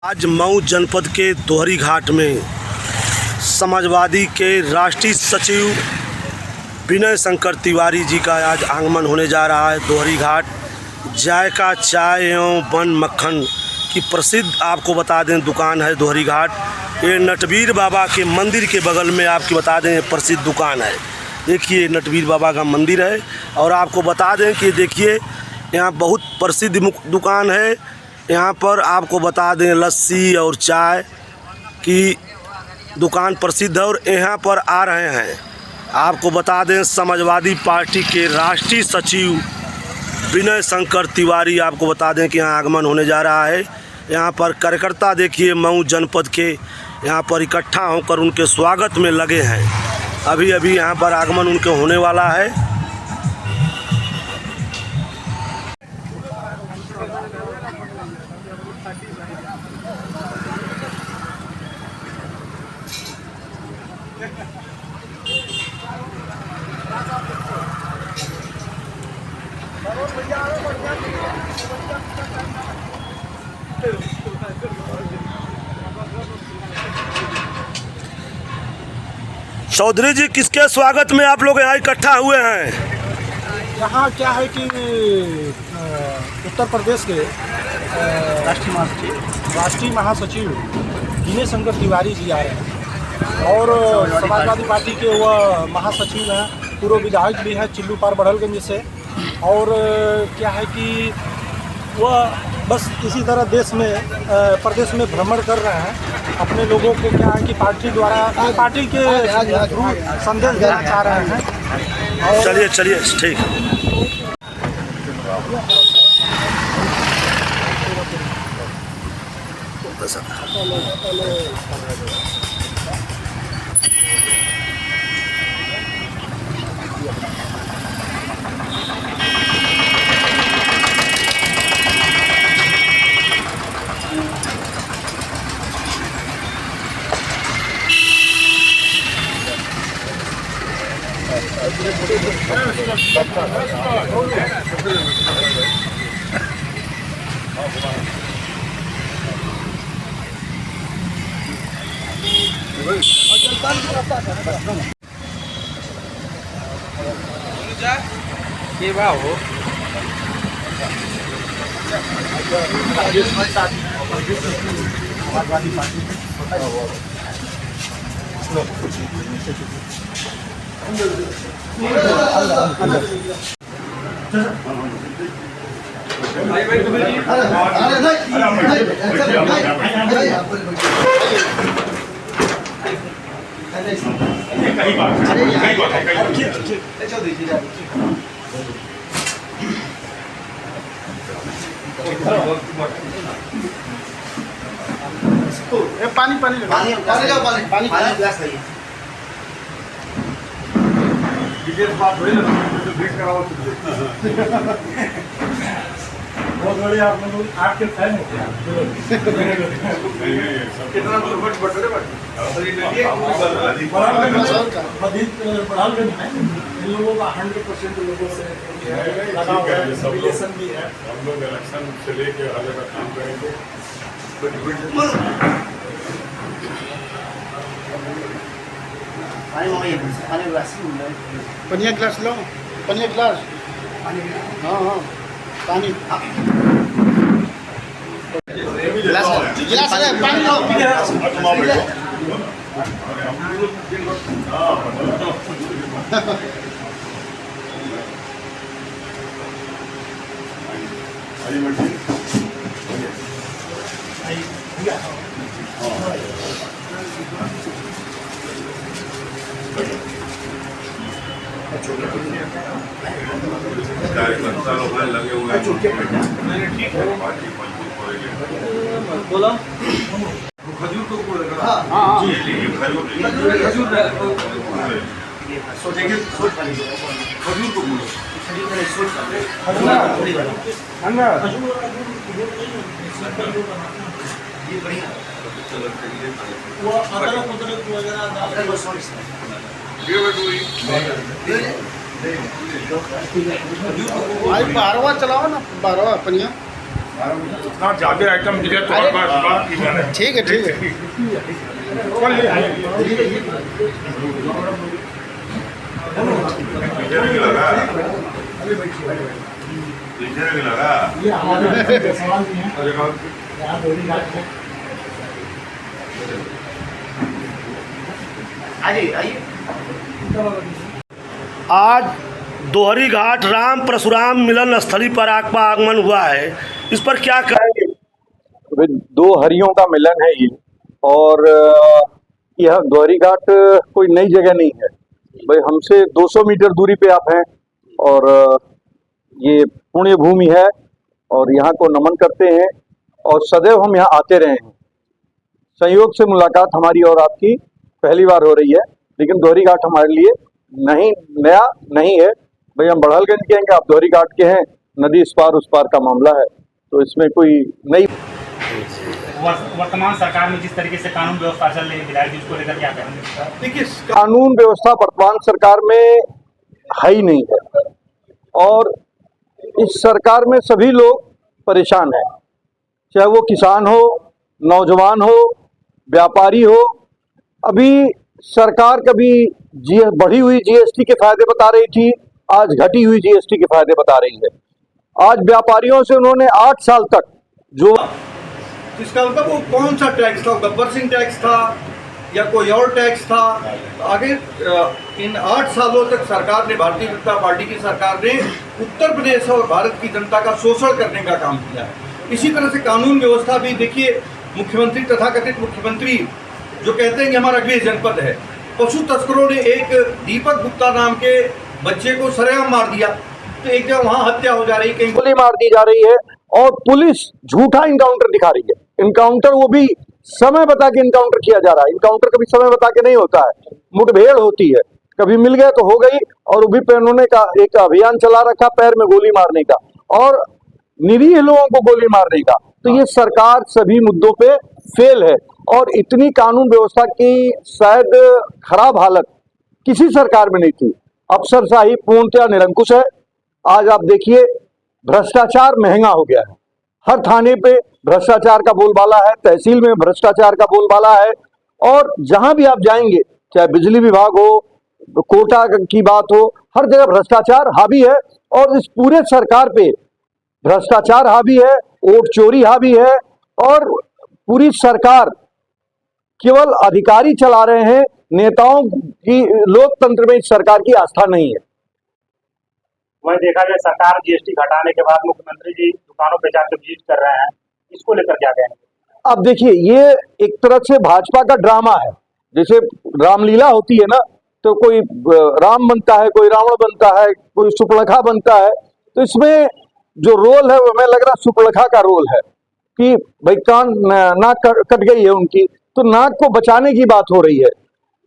आज मऊ जनपद के दोहरी घाट में समाजवादी के राष्ट्रीय सचिव विनय शंकर तिवारी जी का आज आगमन होने जा रहा है। दोहरी घाट जायका चाय एवं बन मक्खन की प्रसिद्ध आपको बता दें दुकान है दोहरी घाट। ये नटवीर बाबा के मंदिर के बगल में आपकी बता दें प्रसिद्ध दुकान है। देखिए नटवीर बाबा का मंदिर है और आपको बता दें कि देखिए यहाँ बहुत प्रसिद्ध दुकान है। यहाँ पर आपको बता दें लस्सी और चाय की दुकान प्रसिद्ध है और यहाँ पर आ रहे हैं आपको बता दें समाजवादी पार्टी के राष्ट्रीय सचिव विनय शंकर तिवारी। आपको बता दें कि यहाँ आगमन होने जा रहा है। यहाँ पर कार्यकर्ता देखिए मऊ जनपद के यहाँ पर इकट्ठा होकर उनके स्वागत में लगे हैं। अभी अभी यहाँ पर आगमन उनके होने वाला है। चौधरी जी, किसके स्वागत में आप लोग यहाँ इकट्ठा हुए हैं? यहाँ क्या है कि उत्तर प्रदेश के राष्ट्रीय महासचिव विनय शंकर तिवारी जी आ रहे हैं और समाजवादी पार्टी के वह महासचिव हैं, पूर्व विधायक भी हैं चिल्लू पार बड़हलगंज से। और क्या है कि वह बस इसी तरह देश में प्रदेश में भ्रमण कर रहे हैं। अपने लोगों को क्या है कि पार्टी द्वारा पार्टी के थ्रू संदेश देना चाह रहे हैं। चलिए चलिए ठीक। ये बात हो समाजवादी पार्टी पानी ग्लास लाइए। बहुत बड़े आप लोग आपके फैन हो क्या? कितना बड़हलगंज में इन लोगों का 100% लोगों से रिलेशन भी है। हम लोग इलेक्शन से लेके आगे का काम करेंगे। पनिया ग्लास लो, पनिया ग्लास। हाँ हाँ पानी गिलास है, पानी लो। कार्यकर्ता लोग लगे हुए हैं। ठीक है बोला खजूर को हाँ खजूर को भाई 12वां चलाओ ना, 12वां पनिया ना ज्यादा आइटम मिले तो और बात की जाए। ठीक है ठीक है। आज दोहरी घाट राम परशुराम मिलन स्थली पर आपका आगमन हुआ है, इस पर क्या कहेंगे? दो हरियों का मिलन है ये। और यह दोहरी घाट कोई नई जगह नहीं है भाई, हमसे 200 मीटर दूरी पे आप हैं और ये पुण्य भूमि है और यहाँ को नमन करते हैं और सदैव हम यहाँ आते रहे हैं। संयोग से मुलाकात हमारी और आपकी पहली बार हो रही है, लेकिन दोहरी घाट हमारे लिए नया नहीं है भाई। हम बड़हलगंज के हैं कि आप दोहरी घाट के हैं, नदी इस पार उस पार का मामला है, तो इसमें कोई नई। वर्तमान सरकार में जिस तरीके से कानून व्यवस्था चल रही है, विधायक जी उसको लेकर क्या कहेंगे? देखिए, कानून व्यवस्था वर्तमान सरकार में है ही नहीं है और इस सरकार में सभी लोग परेशान हैं, चाहे वो किसान हो, नौजवान हो, व्यापारी हो। अभी सरकार कभी बढ़ी हुई जीएसटी के फायदे बता रही थी, आज घटी हुई जीएसटी के फायदे बता रही है। आज व्यापारियों से उन्होंने 8 साल तक जो इसका मतलब वो कौन सा टैक्स था, गब्बर सिंह टैक्स था या कोई और टैक्स था? आगे इन 8 सालों तक सरकार ने, भारतीय जनता पार्टी की सरकार ने उत्तर प्रदेश और भारत की जनता का शोषण करने का काम किया है। इसी तरह से कानून व्यवस्था भी देखिए, मुख्यमंत्री तथाकथित मुख्यमंत्री जो कहते हैं कि हमारा गृह जनपद है, पशु तस्करों ने एक दीपक गुप्ता नाम के बच्चे को सरेआम मार दिया, तो एक जगह वहाँ हत्या हो जा रही, कहीं गोली मार दी जा रही है और पुलिस झूठा इनकाउंटर दिखा रही है। इनकाउंटर वो भी समय बता के इनकाउंटर किया जा रहा है। इनकाउंटर कभी समय बता के नहीं होता है, मुठभेड़ होती है, कभी मिल गया तो हो गई। और वो भी उन्होंने का एक अभियान चला रखा पैर में गोली मारने का और निरीह लोगों को गोली मारने का। तो ये सरकार सभी मुद्दों पे फेल है और इतनी कानून व्यवस्था की शायद खराब हालत किसी सरकार में नहीं थी। अफसरशाही पूर्णतया निरंकुश है। आज आप देखिए, भ्रष्टाचार महंगा हो गया है, हर थाने पे भ्रष्टाचार का बोलबाला है, तहसील में भ्रष्टाचार का बोलबाला है और जहां भी आप जाएंगे, चाहे बिजली विभाग हो, कोटा की बात हो, हर जगह भ्रष्टाचार हावी है। और इस पूरे सरकार पे भ्रष्टाचार हावी है, वोट चोरी हावी है और पूरी सरकार केवल अधिकारी चला रहे हैं, नेताओं की, लोकतंत्र में इस सरकार की आस्था नहीं है। वही देखा जाए, सरकार जीएसटी घटाने के बाद मुख्यमंत्री जी दुकानों पे जाकर विजिट कर रहे हैं, इसको लेकर क्या कहेंगे? अब देखिए, ये एक तरह से भाजपा का ड्रामा है। जैसे रामलीला होती है ना, तो कोई राम बनता है, कोई रावण बनता है, कोई सुपलखा बनता है। तो इसमें जो रोल है वो हमें लग रहा सुपलखा का रोल है कि भाई कान नाक कट गई है उनकी, तो नाक को बचाने की बात हो रही है।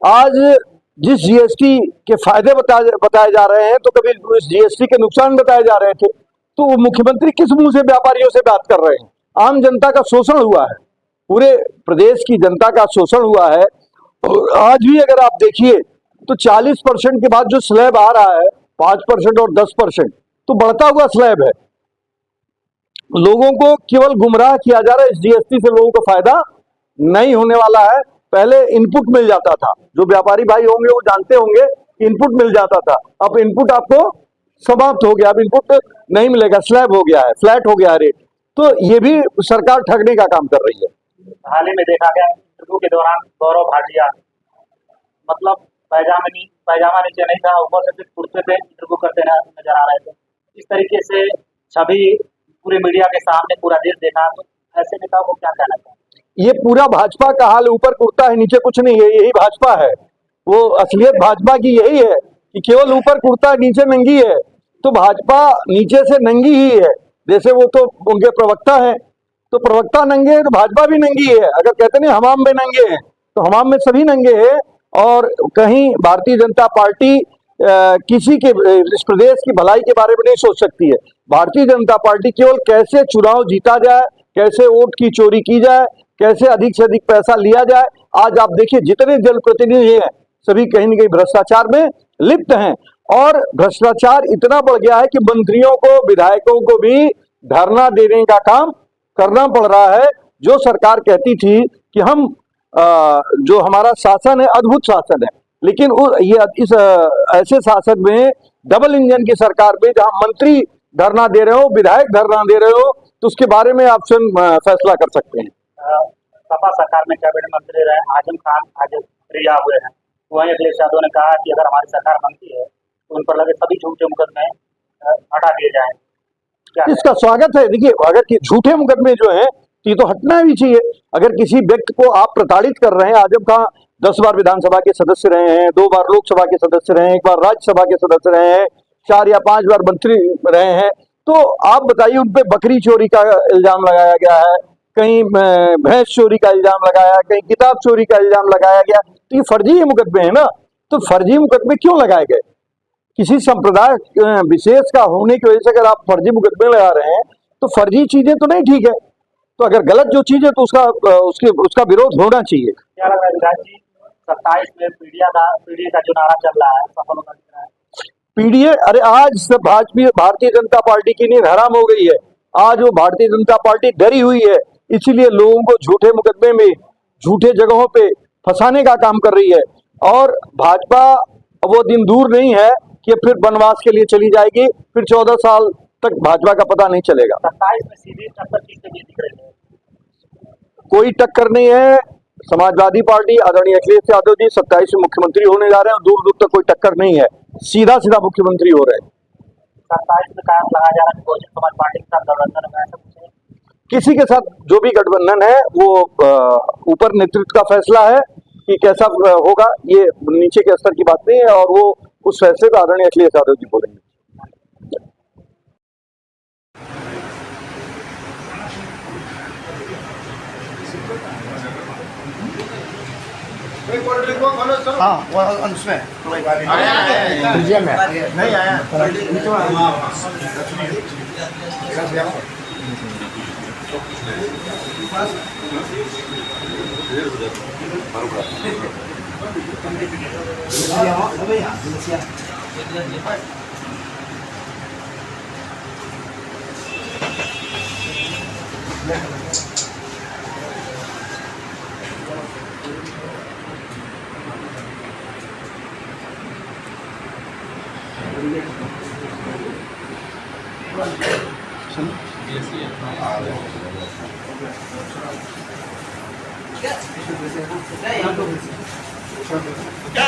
आज जिस जीएसटी के फायदे बताए जा रहे हैं, तो कभी इस जीएसटी के नुकसान बताए जा रहे थे, तो वो मुख्यमंत्री किस मुंह से व्यापारियों से बात कर रहे हैं? आम जनता का शोषण हुआ है, पूरे प्रदेश की जनता का शोषण हुआ है। और आज भी अगर आप देखिए तो 40% के बाद जो स्लैब आ रहा है, 5% और 10%, तो बढ़ता हुआ स्लैब है। लोगों को केवल गुमराह किया जा रहा है। इस जीएसटी से लोगों को फायदा नहीं होने वाला है। पहले इनपुट मिल जाता था, जो व्यापारी भाई होंगे वो जानते होंगे, इनपुट मिल जाता था। अब इनपुट आपको समाप्त हो गया, अब इनपुट नहीं मिलेगा, स्लैब हो गया है, फ्लैट हो गया है रेट। तो ये भी सरकार ठगने का काम कर रही है। हाल ही में देखा गया इंटरव्यू के दौरान गौरव भाटिया, मतलब पैजामा नीचे नहीं था, ऊपर से सिर्फ कुर्ते पे इंटरव्यू करते नजर आ रहे थे। इस तरीके से छवि पूरे मीडिया के सामने पूरा देश देखा, तो ऐसे नेताओं को क्या कहना चाहिए? ये पूरा भाजपा का हाल, ऊपर कुर्ता है नीचे कुछ नहीं है, यही भाजपा है। वो असलियत भाजपा की यही है कि केवल ऊपर कुर्ता नीचे नंगी है। तो भाजपा नीचे से नंगी ही है। जैसे वो तो उनके प्रवक्ता है, तो प्रवक्ता नंगे हैं तो भाजपा भी नंगी है। अगर कहते नहीं हमाम में नंगे हैं, तो हमाम में सभी नंगे हैं। और कहीं भारतीय जनता पार्टी किसी के इस प्रदेश की भलाई के बारे में नहीं सोच सकती है। भारतीय जनता पार्टी केवल कैसे चुनाव जीता जाए, कैसे वोट की चोरी की जाए, कैसे अधिक से अधिक पैसा लिया जाए। आज आप देखिए, जितने जनप्रतिनिधि हैं सभी कहीं न कहीं भ्रष्टाचार में लिप्त हैं और भ्रष्टाचार इतना बढ़ गया है कि मंत्रियों को, विधायकों को भी धरना देने का काम करना पड़ रहा है। जो सरकार कहती थी कि हम जो हमारा शासन है अद्भुत शासन है, लेकिन इस ऐसे शासन में डबल इंजन की सरकार में जहां मंत्री धरना दे रहे हो, विधायक धरना दे रहे हो, तो उसके बारे में आप स्वयं फैसला कर सकते हैं। सपा सरकार में कैबिनेट मंत्री रहे आजम खान आज रिहा हुए हैं। वहीं अखिलेश यादव ने कहा कि अगर हमारी सरकार बनती है तो उन पर लगे सभी झूठे मुकदमे हटा दिए जाएं। इसका स्वागत है। देखिए, अगर झूठे मुकदमे जो हैं तो ये तो हटना भी चाहिए। अगर किसी व्यक्ति को आप प्रताड़ित कर रहे हैं, आजम खान 10 बार विधानसभा के सदस्य रहे हैं, 2 बार लोकसभा के सदस्य रहे हैं, 1 बार राज्यसभा के सदस्य रहे हैं, 4 या 5 बार मंत्री रहे हैं, तो आप बताइए उन पे बकरी चोरी का इल्जाम लगाया गया है, कहीं भैंस चोरी का इल्जाम लगाया, कहीं किताब चोरी का इल्जाम लगाया गया, तो ये फर्जी मुकदमे है ना। तो फर्जी मुकदमे क्यों लगाए गए? किसी संप्रदाय विशेष का होने की वजह से अगर आप फर्जी मुकदमे लगा रहे हैं तो फर्जी चीजें तो नहीं ठीक है। तो अगर गलत जो चीज है तो उसका विरोध होना चाहिए। क्या लग रहा है विराज जी, 27 में पीडीए का जो नारा चल रहा है सफल होगा दिख रहा है? पीडीए, अरे आज सब भारतीय जनता पार्टी की नींद हराम हो गई है। आज वो भारतीय जनता पार्टी डरी हुई है, इसीलिए लोगों को झूठे मुकदमे में झूठे जगहों पे फंसाने का काम कर रही है। और भाजपा वो दिन दूर नहीं है कि फिर वनवास के लिए चली जाएगी, फिर 14 साल तक भाजपा का पता नहीं चलेगा। 27 में सीधी टक्कर किसके बीच दिख रही है? कोई टक्कर नहीं है। समाजवादी पार्टी आदरणीय अखिलेश यादव जी 27 में मुख्यमंत्री होने जा रहे हैं, दूर दूर तक कोई टक्कर नहीं है, सीधा मुख्यमंत्री हो रहे हैं। 27 में कायम लगाया जा रहा है बहुजन समाज पार्टी के साथ गठबंधन में, ऐसा कुछ है? किसी के साथ जो भी गठबंधन है वो ऊपर नेतृत्व का फैसला है कि कैसा होगा, ये नीचे के स्तर की बात नहीं है, और वो उस फैसले को आदरणीय अखिलेश यादव जी बोलेंगे। हाँ, उसमें नहीं आया। क्या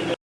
है?